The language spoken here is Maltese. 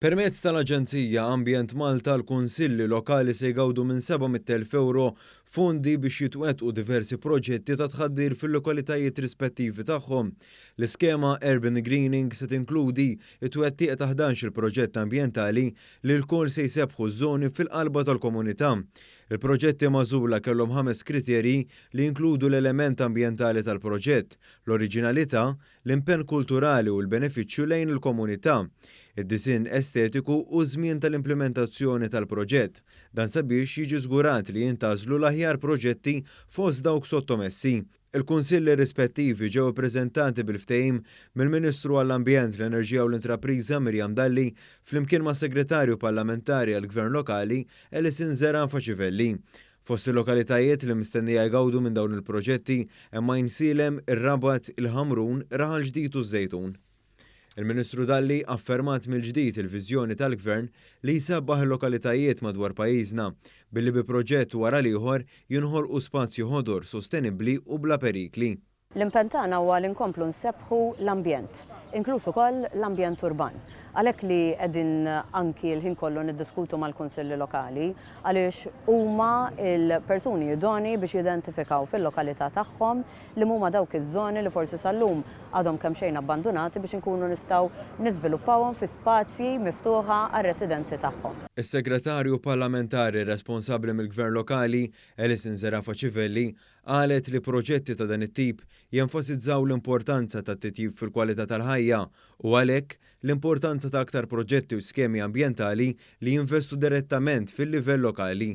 Permezz tal-Aġenzija Ambjent Malta l-Kunsilli Lokali se jgawdu minn 700,000 euro fondi biex jitwettqu diversi proġetti ta' tħaddir fil-lokalitajiet rispettivi tagħhom. L-iskema Urban Greening se tinkludi it-twettiq ta' 11 il-proġett ambjentali li l-kol se jsebħu żoni fil-qalba tal-komunità. Il-proġetti magħżula kellhom 5 kriterji li jinkludu l-element ambjentali tal-proġett, l-oriġinalità, l-impenn kulturali u l-benefiċċju lejn il-komunità, id-disinn estetiku u żmien tal-implementazzjoni tal-proġett, dan sabiex jiġi żgurat li jintażlu l-aħjar proġetti fost dawk sottomessi. Il-kunsilli rispettivi ġew ippreżentati bil-ftehim mill-Ministru għall-Ambjent, l-Enerġija u l-Intrapriża Mirjam Dalli flimkien ma' Segretarju Parlamentari għall-Gvern Lokali Elisin Zeran Faċivelli. Fost il-lokalitajiet li mistennija jgawdu minn dawn il-proġetti hemm Għajnsilem, ir-Rabat, il-Ħamrun, Raħal Ġdid u Żejtun. Il-Ministru Dalli affermat mill-ġdid il-viżjoni tal-Gvern li jsabbaħ il-lokalitajiet madwar pajjiżna billi bi proġett wara l-ieħor jinħolqu spazju ħodor sostenibbli u bla perikli. L-impenn tagħna huwa li nkomplu nsebbħu l-ambjent, inkluż ukoll l-ambjent urban. Għalhekk li qegħdin anki l-ħin kollu niddiskutu mal-kunsilli lokali għaliex huma l-persuni idoni biex jidentifikaw fil-lokalità tagħhom li huma dawk iż-żoni li forsi sal-lum għadhom kemm xejn abbandonati biex inkunu nistgħu niżviluppawhom fi spazji miftuħa għar-residenti tagħhom. Is-Segretarju Parlamentari responsabbli mill-Gvern Lokali, Elisin Zeran Faċivelli, qalet li proġetti ta' dan it-tip jenfasizzaw l-importanza ta' titjib fil-kwalità tal-ħajja u għalhekk l-importanza ta' aktar proġetti u skemi ambjentali li jinvestu direttament fil-livell lokali.